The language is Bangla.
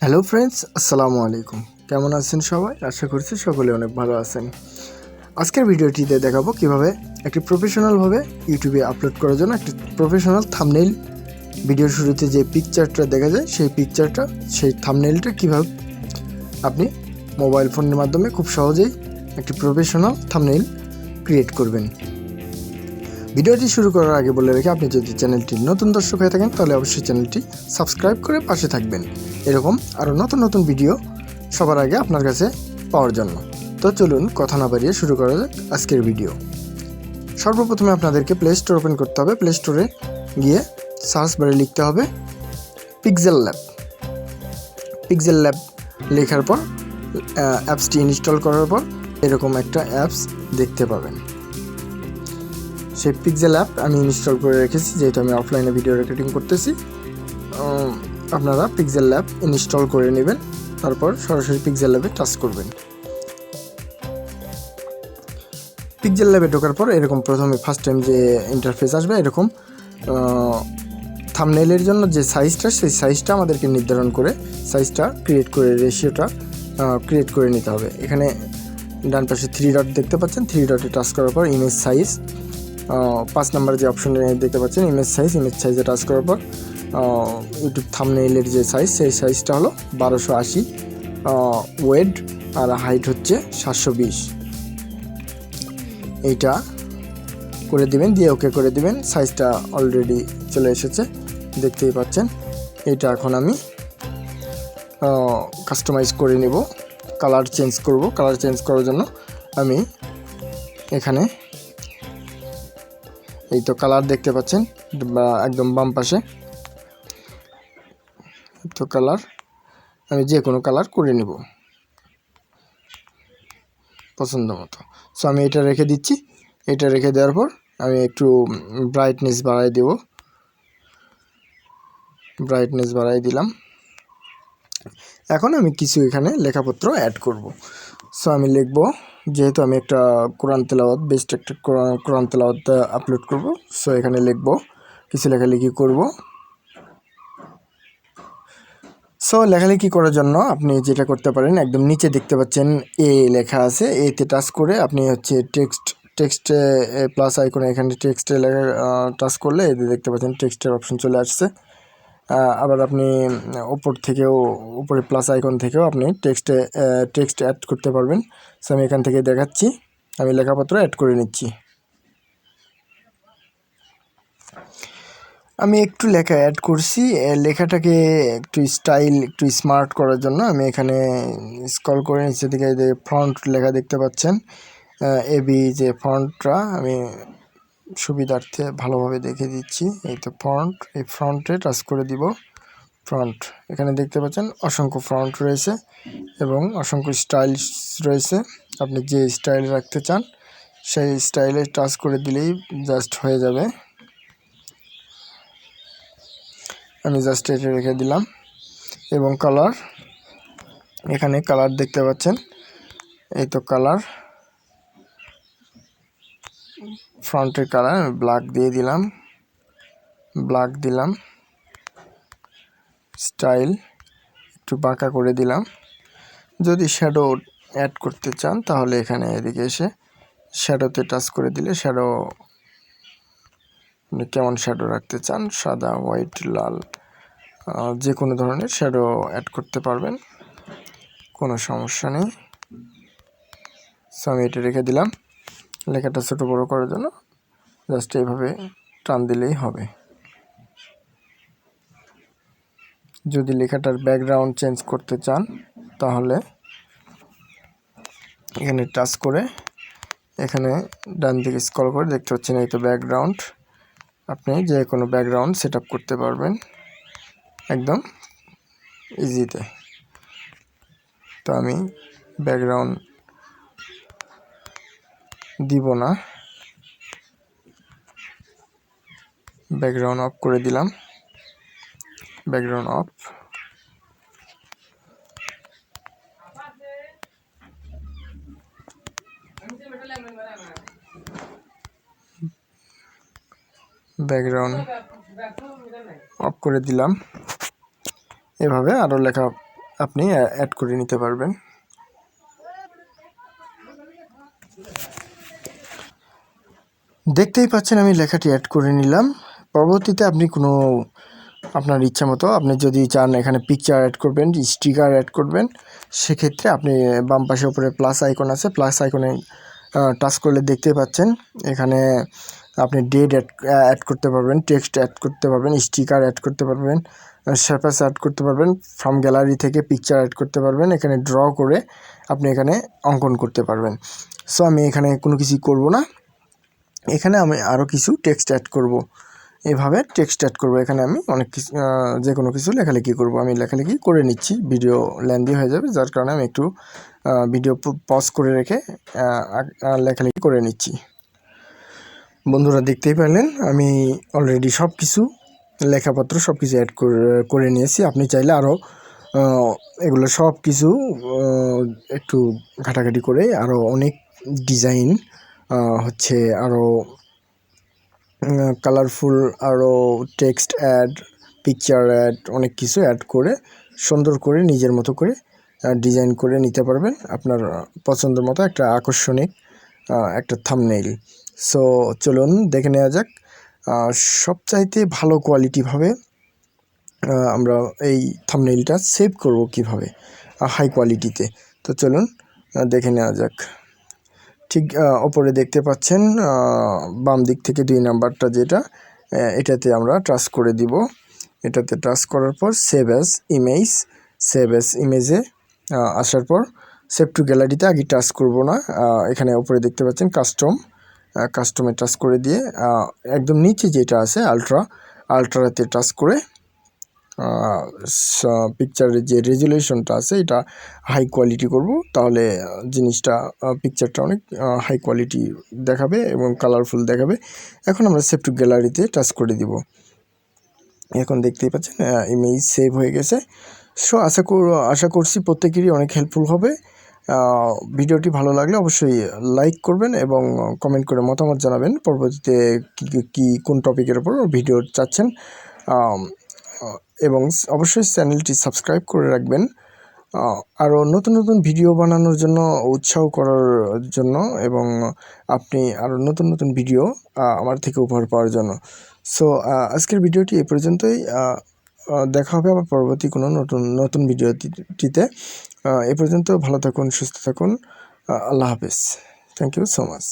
হ্যালো ফ্রেন্ডস, আসসালামু আলাইকুম। কেমন আছেন সবাই? আশা করছি সকলে অনেক ভালো আছেন। আজকের ভিডিওটিতে দেখাবো কিভাবে একটি প্রফেশনালভাবে ইউটিউবে আপলোড করার জন্য একটি প্রফেশনাল থাম্বনেইল, ভিডিওর শুরুতে যে পিকচারটা দেখা যায় সেই থাম্বনেইলটা কীভাবে আপনি মোবাইল ফোনের মাধ্যমে খুব সহজেই একটি প্রফেশনাল থাম্বনেইল ক্রিয়েট করবেন। ভিডিওটি শুরু করার আগে বলে রেখে, আপনি যদি চ্যানেলটির নতুন দর্শক হয়ে থাকেন তাহলে অবশ্যই চ্যানেলটি সাবস্ক্রাইব করে পাশে থাকবেন, এরকম আরও নতুন নতুন ভিডিও সবার আগে আপনার কাছে পাওয়ার জন্য। তো চলুন কথা না বাড়িয়ে শুরু করা যাক আজকের ভিডিও। সর্বপ্রথমে আপনাদেরকে প্লে স্টোর ওপেন করতে হবে। প্লে স্টোরে গিয়ে সার্চ বারে লিখতে হবে পিক্সেল ল্যাব লেখার পর অ্যাপসটি ইনস্টল করার পর এরকম একটা অ্যাপস দেখতে পাবেন। সেই পিক্সেল অ্যাপ আমি ইনস্টল করে রেখেছি, যেহেতু আমি অফলাইনে ভিডিও রেকর্ডিং করতেছি। আপনারা পিক্সেল ল্যাব ইনস্টল করে নেবেন, তারপর সরাসরি পিক্সেল ল্যাবে টাচ করবেন। পিক্সেল ল্যাবে ঢোকার পর এরকম প্রথমে ফার্স্ট টাইম যে ইন্টারফেস আসবে, এরকম থাম্বনেইলের জন্য যে সাইজটা, সেই সাইজটা আমাদেরকে নির্ধারণ করে সাইজটা রেশিওটা ক্রিয়েট করে নিতে হবে। এখানে ডান পাশে 3 ডট দেখতে পাচ্ছেন, 3 ডটে টাচ করার পর ইমেজ সাইজ, 5 নম্বর যে অপশনটা দেখতে পাচ্ছেন ইমেজ সাইজে টাচ করার পর ইউটিউব থাম্বনেইলের যে সাইজ, সেই সাইজটা হলো 1280, ওয়েড আর হাইট হচ্ছে 720। এইটা করে দিবেন, দিয়ে ওকে করে দিবেন। সাইজটা অলরেডি চলে এসেছে, দেখতেই পাচ্ছেন। এইটা এখন আমি কাস্টমাইজ করে নেব, কালার চেঞ্জ করব। কালার চেঞ্জ করার জন্য আমি এখানে এই তো কালার দেখতে পাচ্ছেন একদম বাম পাশে, তো কালার আমি যে কোনো কালার করে নেব পছন্দ মতো। সো আমি এটা রেখে দিচ্ছি। এটা রেখে দেওয়ার পর আমি একটু ব্রাইটনেস বাড়াই দিলাম। এখন আমি কিছু এখানে লেখাপত্র অ্যাড করব। সো আমি লিখব, যেহেতু আমি একটা বেস্ট একটা কোরআন তেলাওয়াত আপলোড করব, সো এখানে লিখব, কিছু লেখালেখি করব। সো লেখালেখি করার জন্য আপনি যেটা করতে পারেন, একদম নিচে দেখতে পাচ্ছেন এ লেখা আছে, এতে টাচ করে আপনি হচ্ছে টেক্সটে প্লাস আইকনে, এখানে টেক্সটে লেখা টাচ করলে এতে দেখতে পাচ্ছেন টেক্সটের অপশন চলে আসছে। আবার আপনি উপরে প্লাস আইকন থেকেও আপনি টেক্সট অ্যাড করতে পারবেন। সো আমি এখান থেকে দেখাচ্ছি, আমি লেখাপত্র অ্যাড করে নিচ্ছি। আমি একটু লেখা অ্যাড করছি, লেখাটাকে একটু স্মার্ট করার জন্য আমি এখানে স্ক্রল করে নিচে দিকে যে ফন্ট লেখা দেখতে পাচ্ছেন, এবি যে ফন্টটা আমি সুবিধার্থে ভালোভাবে দেখে দিচ্ছি। এই তো ফন্ট, এই ফ্রন্টে টাচ করে দিব। ফ্রন্ট এখানে দেখতে পাচ্ছেন অসংখ্য ফ্রন্ট রয়েছে এবং অসংখ্য স্টাইল রয়েছে। আপনি যে স্টাইল রাখতে চান সেই স্টাইলে টাচ করে দিলেই জাস্ট হয়ে যাবে। আমি জাস্ট এটা রেখে দিলাম। এবং কালার, এখানে কালার দেখতে পাচ্ছেন, এই তো কালার, ফ্রন্টের কালার আমি ব্ল্যাক দিলাম। স্টাইল একটু বাঁকা করে দিলাম। যদি শ্যাডো অ্যাড করতে চান তাহলে এখানে এদিকে এসে শ্যাডোতে টাচ করে দিলে শ্যাডো, আপনি কেমন শ্যাডো রাখতে চান, সাদা, হোয়াইট, লাল, যে কোনো ধরনের শ্যাডো অ্যাড করতে পারবেন, কোনো সমস্যা নেই। সো আমি এটা রেখে দিলাম। লেখাটা ছোটো বড়ো করার জন্য জাস্ট এইভাবে টান দিলেই হবে। যদি লেখাটার ব্যাকগ্রাউন্ড চেঞ্জ করতে চান তাহলে এখানে টাচ করে এখানে ডান দিকে স্ক্রল করে দেখতে পাচ্ছেন এই তো ব্যাকগ্রাউন্ড। আপনি যে কোনো ব্যাকগ্রাউন্ড সেট আপ করতে পারবেন একদম ইজিতে। তো আমি ব্যাকগ্রাউন্ড দিব না, ব্যাকগ্রাউন্ড অফ করে দিলাম। Background of. ব্যাকগ্রাউন্ড অফ করে দিলাম। এভাবে আরও লেখা আপনি অ্যাড করে নিতে পারবেন। দেখতেই পাচ্ছেন আমি লেখাটি অ্যাড করে নিলাম। পরবর্তীতে আপনি কোনো আপনার ইচ্ছা মতো আপনি যদি চান এখানে পিকচার অ্যাড করবেন, স্টিকার অ্যাড করবেন, সেক্ষেত্রে আপনি বাম পাশে উপরে প্লাস আইকন আছে, প্লাস আইকনে টাচ করলে দেখতে পাচ্ছেন এখানে আপনি ডেট অ্যাড করতে পারবেন, টেক্সট অ্যাড করতে পারবেন, স্টিকার অ্যাড করতে পারবেন, শেপাস অ্যাড করতে পারবেন, ফ্রম গ্যালারি থেকে পিকচার অ্যাড করতে পারবেন, এখানে ড্র করে আপনি এখানে অঙ্কন করতে পারবেন। সো আমি এখানে কোনো কিছুই করব না, এখানে আমি আরও কিছু টেক্সট অ্যাড করব। এভাবে টেক্সট অ্যাড করব। এখানে আমি অনেক কিছু যে কোনো কিছু লেখালেখি করব। আমি লেখালেখি করে নিচ্ছি, ভিডিও লেন্দি হয়ে যাবে, যার কারণে আমি একটু ভিডিও পজ করে রেখে লেখালেখি করে নিচ্ছি। বন্ধুরা দেখতেই পেলেন আমি অলরেডি সব কিছু লেখাপত্র সব কিছু অ্যাড করে নিয়েছি। আপনি চাইলে আরও এগুলো সব কিছু একটু ঘাটাঘাটি করে আরও অনেক ডিজাইন হচ্ছে আরও কালারফুল আরও টেক্সট অ্যাড, পিকচার অ্যাড, অনেক কিছু অ্যাড করে সুন্দর করে নিজের মতো করে ডিজাইন করে নিতে পারবেন আপনার পছন্দের মতো একটা আকর্ষণিক একটা থাম্বনেইল। সো চলুন দেখে নেওয়া যাক সবচাইতে ভালো কোয়ালিটিভাবে আমরা এই থাম্বনেইলটা সেভ করব কিভাবে হাই কোয়ালিটিতে। তো চলুন দেখে নেওয়া যাক। ঠিক ওপরে দেখতে পাচ্ছেন বাম দিক থেকে 2 নাম্বারটা যেটা, এটাতে আমরা টাচ করে দিব। এটাতে টাচ করার পর সেভ অ্যাজ ইমেজে আসার পর সেভ টু গ্যালারিতে আগে টাচ করব না। এখানে ওপরে দেখতে পাচ্ছেন কাস্টমে টাচ করে দিয়ে একদম নিচে যেটা আছে আলট্রাতে টাচ করে পিকচারের যে রেজুলেশনটা আছে এটা হাই কোয়ালিটি করব, তাহলে জিনিসটা পিকচারটা অনেক হাই কোয়ালিটি দেখাবে এবং কালারফুল দেখাবে। এখন আমরা সেভ টু গ্যালারিতে টাচ করে দিব। এখন দেখতেই পাচ্ছেন ইমেজ সেভ হয়ে গেছে। সো আশা করছি প্রত্যেকেরই অনেক হেল্পফুল হবে। ভিডিওটি ভালো লাগলে অবশ্যই লাইক করবেন এবং কমেন্ট করে মতামত জানাবেন পরবর্তীতে কোন টপিকের উপর ভিডিও চাচ্ছেন, এবং অবশ্যই চ্যানেলটি সাবস্ক্রাইব করে রাখবেন আরও নতুন নতুন ভিডিও বানানোর জন্য, উৎসাহ করার জন্য, এবং আপনি আরও নতুন নতুন ভিডিও আমার থেকে উপহার পাওয়ার জন্য। সো আজকের ভিডিওটি এই পর্যন্তই। দেখা হবে আবার পরবর্তী কোনো নতুন ভিডিওটিতে। এ পর্যন্ত ভালো থাকুন, সুস্থ থাকুন, আল্লাহ হাফেজ। Thank you so much.